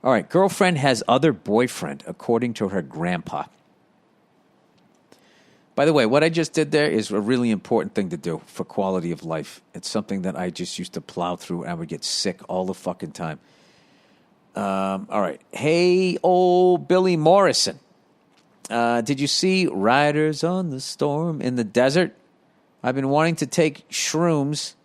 All right, girlfriend has other boyfriend, according to her grandpa. By the way, what I just did there is a really important thing to do for quality of life. It's something that I just used to plow through and I would get sick all the fucking time. All right. Hey, old Billy Morrison. Did you see Riders on the Storm in the Desert? I've been wanting to take shrooms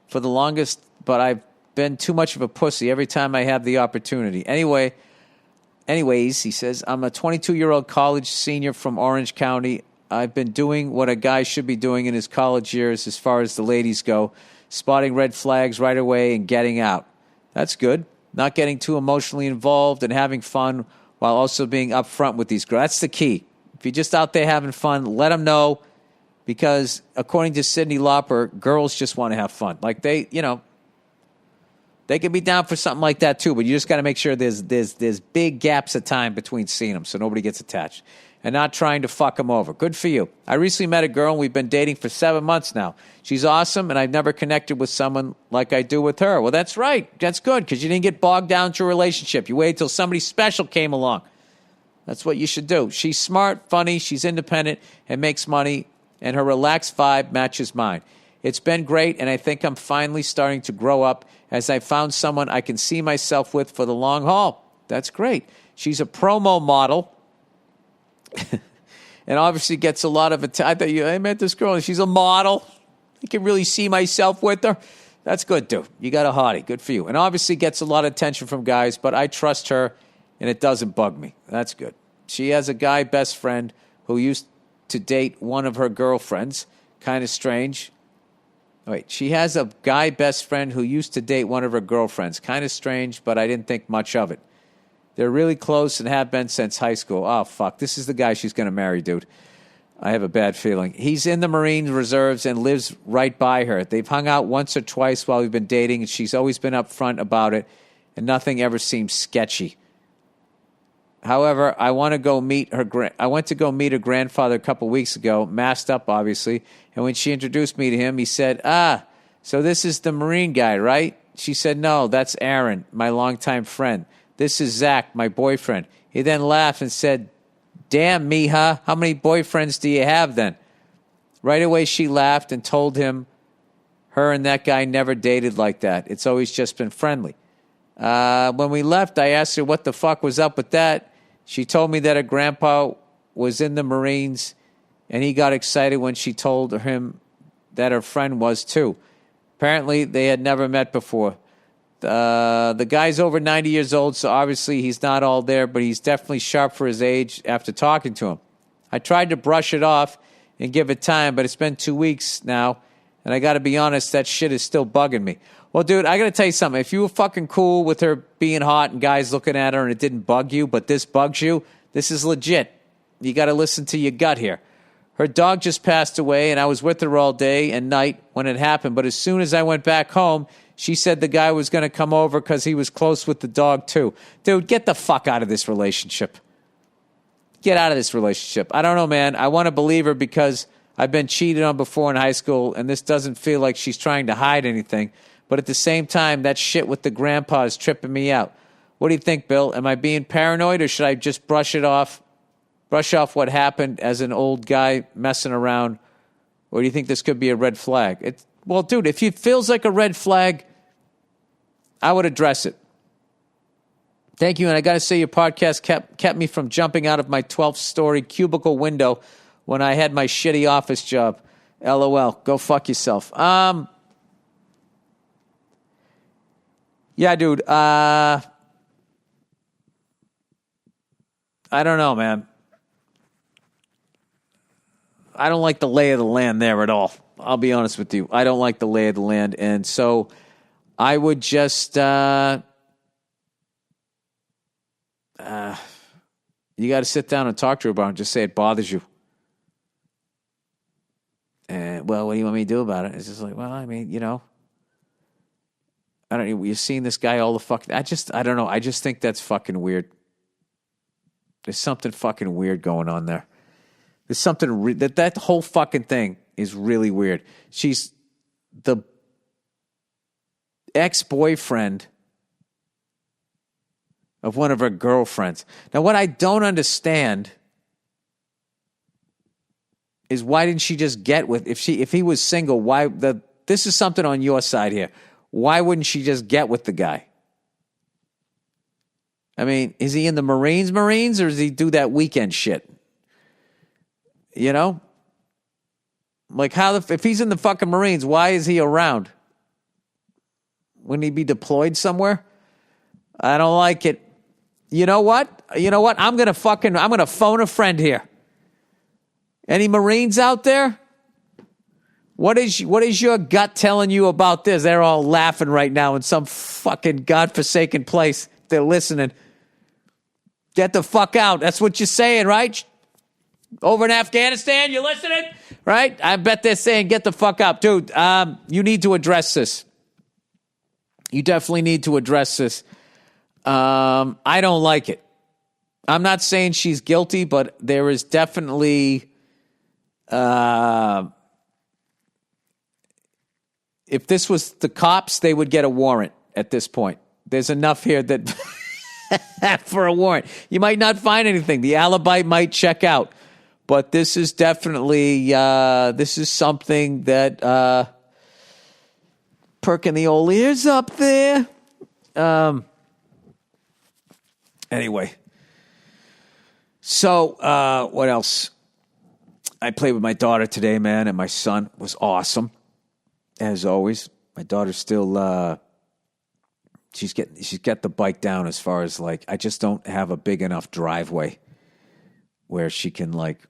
for the longest, but I've been too much of a pussy every time I have the opportunity. Anyways, he says, I'm a 22-year-old college senior from Orange County. I've been doing what a guy should be doing in his college years as far as the ladies go, spotting red flags right away and getting out. That's good. Not getting too emotionally involved and having fun while also being upfront with these girls. That's the key. If you're just out there having fun, let them know, because according to Cyndi Lauper, girls just want to have fun. Like they can be down for something like that too, but you just got to make sure there's big gaps of time between seeing them so nobody gets attached and not trying to fuck them over. Good for you. I recently met a girl and we've been dating for 7 months now. She's awesome and I've never connected with someone like I do with her. Well, that's right. That's good because you didn't get bogged down to a relationship. You waited till somebody special came along. That's what you should do. She's smart, funny, she's independent and makes money, and her relaxed vibe matches mine. It's been great, and I think I'm finally starting to grow up as I found someone I can see myself with for the long haul. That's great. She's a promo model and obviously gets a lot of attention. I met this girl, and she's a model. I can really see myself with her. That's good, dude. You got a hottie. Good for you. And obviously gets a lot of attention from guys, but I trust her, and it doesn't bug me. That's good. She has a guy best friend who used to date one of her girlfriends. Kind of strange. Wait, she has a guy best friend who used to date one of her girlfriends. Kind of strange, but I didn't think much of it. They're really close and have been since high school. Oh, fuck. This is the guy she's going to marry, dude. I have a bad feeling. He's in the Marine Reserves and lives right by her. They've hung out once or twice while we've been dating, and she's always been upfront about it, and nothing ever seems sketchy. However, I went to go meet her grandfather a couple weeks ago, masked up, obviously, and when she introduced me to him, he said, so this is the Marine guy, right? She said, no, that's Aaron, my longtime friend. This is Zach, my boyfriend. He then laughed and said, damn, mija, how many boyfriends do you have then? Right away, she laughed and told him her and that guy never dated like that. It's always just been friendly. When we left, I asked her what the fuck was up with that. She told me that her grandpa was in the Marines, and he got excited when she told him that her friend was too. Apparently, they had never met before. The guy's over 90 years old, so obviously he's not all there, but he's definitely sharp for his age after talking to him. I tried to brush it off and give it time, but it's been 2 weeks now, and I got to be honest, that shit is still bugging me. Well, dude, I got to tell you something. If you were fucking cool with her being hot and guys looking at her and it didn't bug you, but this bugs you, this is legit. You got to listen to your gut here. Her dog just passed away, and I was with her all day and night when it happened, but as soon as I went back home, she said the guy was going to come over because he was close with the dog, too. Dude, get the fuck out of this relationship. Get out of this relationship. I don't know, man. I want to believe her because I've been cheated on before in high school, and this doesn't feel like she's trying to hide anything. But at the same time, that shit with the grandpa is tripping me out. What do you think, Bill? Am I being paranoid, or should I just brush off what happened as an old guy messing around? Or do you think this could be a red flag? Well, dude, if it feels like a red flag, I would address it. Thank you, and I got to say your podcast kept me from jumping out of my 12th-story cubicle window when I had my shitty office job. LOL. Go fuck yourself. Yeah, dude. I don't know, man. I don't like the lay of the land there at all. I'll be honest with you. I don't like the lay of the land, and so I would just, you got to sit down and talk to her about it and just say it bothers you. And, well, what do you want me to do about it? It's just like, well, I mean, I don't know. You've seen this guy all the fucking, I don't know. I just think that's fucking weird. There's something fucking weird going on there. There's something, that whole fucking thing is really weird. She's the ex-boyfriend of one of her girlfriends. Now, what I don't understand is why didn't she just get with, if he was single, this is something on your side here. Why wouldn't she just get with the guy? I mean, is he in the Marines, or does he do that weekend shit? You know? Like, if he's in the fucking Marines, why is he around? Wouldn't he be deployed somewhere? I don't like it. You know what? I'm going to phone a friend here. Any Marines out there? What is your gut telling you about this? They're all laughing right now in some fucking godforsaken place. They're listening. Get the fuck out. That's what you're saying, right? Over in Afghanistan, you listening? Right? I bet they're saying, get the fuck out. Dude, you need to address this. You definitely need to address this. I don't like it. I'm not saying she's guilty, but there is definitely... if this was the cops, they would get a warrant at this point. There's enough here that for a warrant. You might not find anything. The alibi might check out. But this is definitely, this is something that perking the old ears up there. Anyway. So, what else? I played with my daughter today, man, and my son was awesome. As always, my daughter's still, she's got the bike down as far as like, I just don't have a big enough driveway where she can like,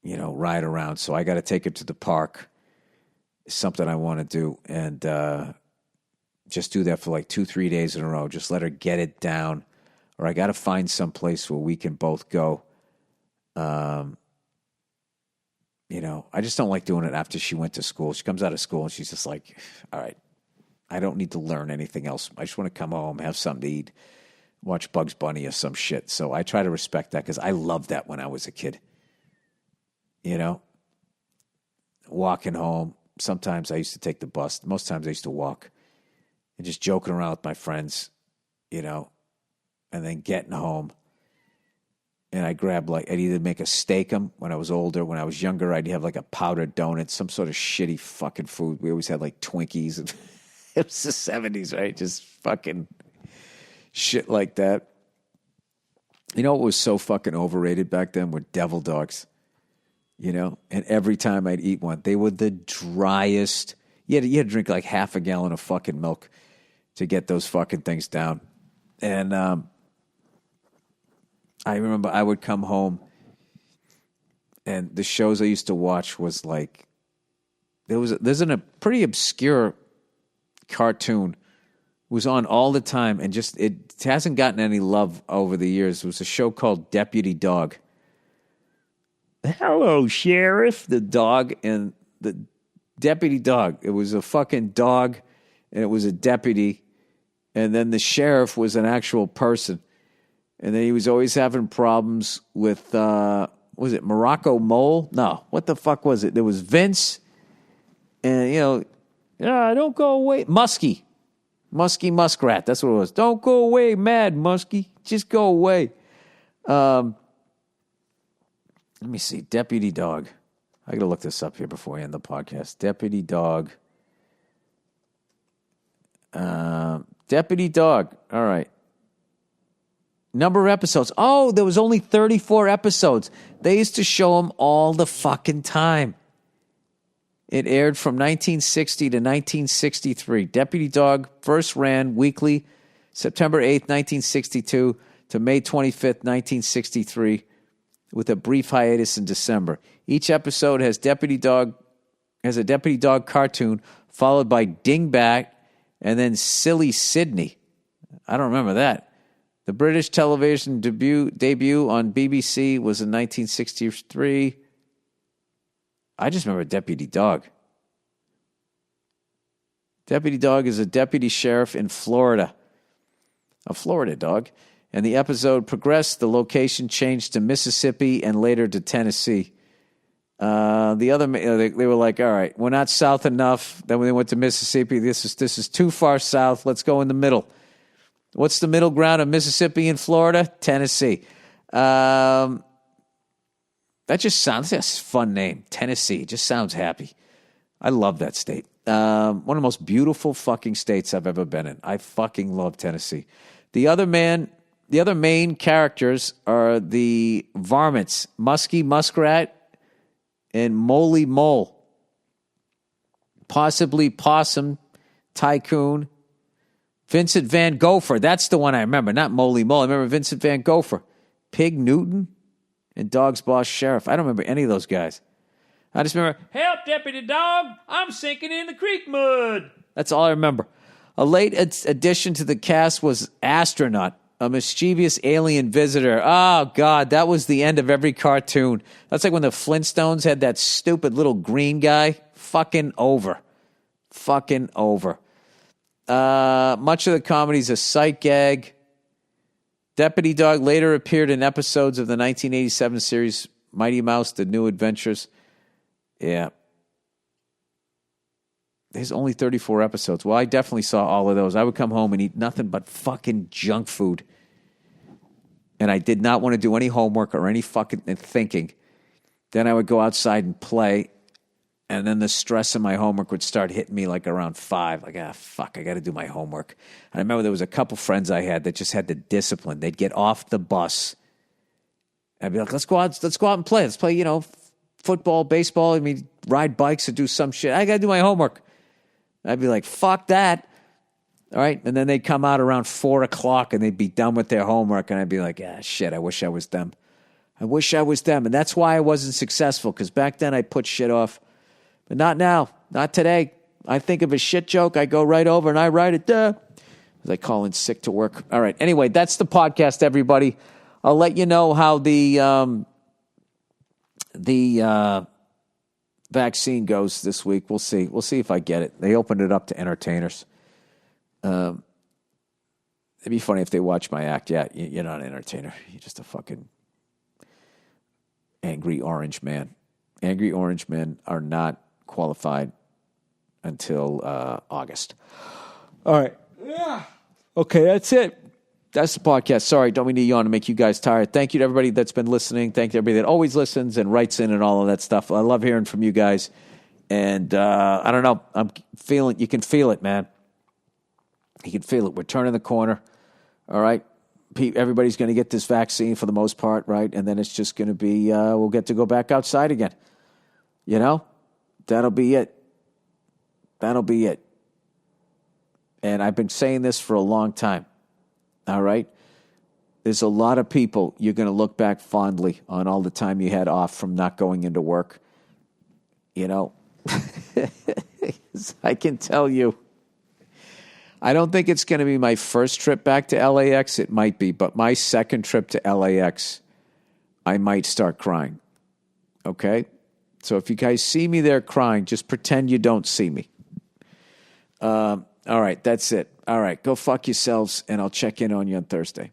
ride around. So I got to take her to the park. It's something I want to do. And, just do that for like 2-3 days in a row. Just let her get it down. Or I got to find some place where we can both go. I just don't like doing it after she went to school. She comes out of school and she's just like, all right, I don't need to learn anything else. I just want to come home, have something to eat, watch Bugs Bunny or some shit. So I try to respect that because I loved that when I was a kid. Walking home. Sometimes I used to take the bus. Most times I used to walk and just joking around with my friends, and then getting home. And I grabbed I'd either make a steak-em when I was older. When I was younger, I'd have like a powdered donut, some sort of shitty fucking food. We always had like Twinkies. It was the 70s, right? Just fucking shit like that. You know what was so fucking overrated back then were devil dogs. And every time I'd eat one, they were the driest. You had to drink like half a gallon of fucking milk to get those fucking things down. And I remember I would come home and the shows I used to watch was like, there's a pretty obscure cartoon. It was on all the time and just, it hasn't gotten any love over the years. It was a show called Deputy Dog. Hello, Sheriff. The dog and the deputy dog. It was a fucking dog and it was a deputy. And then the sheriff was an actual person. And then he was always having problems with, was it Morocco Mole? No, what the fuck was it? There was Vince and, don't go away. Muskie Muskrat. That's what it was. Don't go away, Mad Muskie. Just go away. Let me see. Deputy Dog. I got to look this up here before I end the podcast. Deputy Dog. Deputy Dog. All right. Number of episodes. Oh, there was only 34 episodes. They used to show them all the fucking time. It aired from 1960 to 1963. Deputy Dog first ran weekly September 8th, 1962 to May 25th, 1963, with a brief hiatus in December. Each episode has a Deputy Dog cartoon, followed by Dingbat and then Silly Sydney. I don't remember that. The British television debut on BBC was in 1963. I just remember Deputy Dog. Deputy Dog is a deputy sheriff in Florida. A Florida dog. And the episode progressed. The location changed to Mississippi and later to Tennessee. They were like, all right, we're not south enough. Then when they went to Mississippi, this is too far south. Let's go in the middle. What's the middle ground of Mississippi and Florida? Tennessee. That just sounds like a fun name. Tennessee. It just sounds happy. I love that state. One of the most beautiful fucking states I've ever been in. I fucking love Tennessee. The other main characters are the varmints, Muskie Muskrat and Moly Mole. Possibly Possum Tycoon. Vincent Van Gogh. That's the one I remember, not Moly Mole. I remember Vincent Van Gogh. Pig Newton and Dog's Boss Sheriff. I don't remember any of those guys. I just remember, help, Deputy Dog, I'm sinking in the creek mud. That's all I remember. A late addition to the cast was Astronaut, a mischievous alien visitor. Oh, God, that was the end of every cartoon. That's like when the Flintstones had that stupid little green guy. Fucking over. Fucking over. Much of the comedy's a sight gag. Deputy Dog later appeared in episodes of the 1987 series Mighty Mouse, The New Adventures. Yeah. There's only 34 episodes. Well, I definitely saw all of those. I would come home and eat nothing but fucking junk food. And I did not want to do any homework or any fucking thinking. Then I would go outside and play. And then the stress of my homework would start hitting me like around 5. Like, fuck, I got to do my homework. And I remember there was a couple friends I had that just had the discipline. They'd get off the bus. I'd be like, let's go out and play. Let's play, football, baseball. Ride bikes or do some shit. I got to do my homework. I'd be like, fuck that. All right. And then they'd come out around 4 o'clock and they'd be done with their homework. And I'd be like, shit, I wish I was them. I wish I was them. And that's why I wasn't successful, because back then I put shit off. But not now. Not today. I think of a shit joke, I go right over and I write it down. As I call in sick to work. All right. Anyway, that's the podcast, everybody. I'll let you know how the vaccine goes this week. We'll see. We'll see if I get it. They opened it up to entertainers. It'd be funny if they watch my act. Yeah, you're not an entertainer. You're just a fucking angry orange man. Angry orange men are not qualified until August. All right. Yeah. Okay, that's it. That's the podcast. Sorry, don't mean to yawn to make you guys tired. Thank you to everybody that's been listening. Thank you to everybody that always listens and writes in and all of that stuff. I love hearing from you guys. And I don't know. You can feel it, man. You can feel it. We're turning the corner. All right. Everybody's going to get this vaccine for the most part, right? And then it's just going to be, we'll get to go back outside again. That'll be it. That'll be it. And I've been saying this for a long time. All right? There's a lot of people you're going to look back fondly on all the time you had off from not going into work. I can tell you. I don't think it's going to be my first trip back to LAX. It might be. But my second trip to LAX, I might start crying. Okay? So if you guys see me there crying, just pretend you don't see me. All right, that's it. All right, go fuck yourselves, and I'll check in on you on Thursday.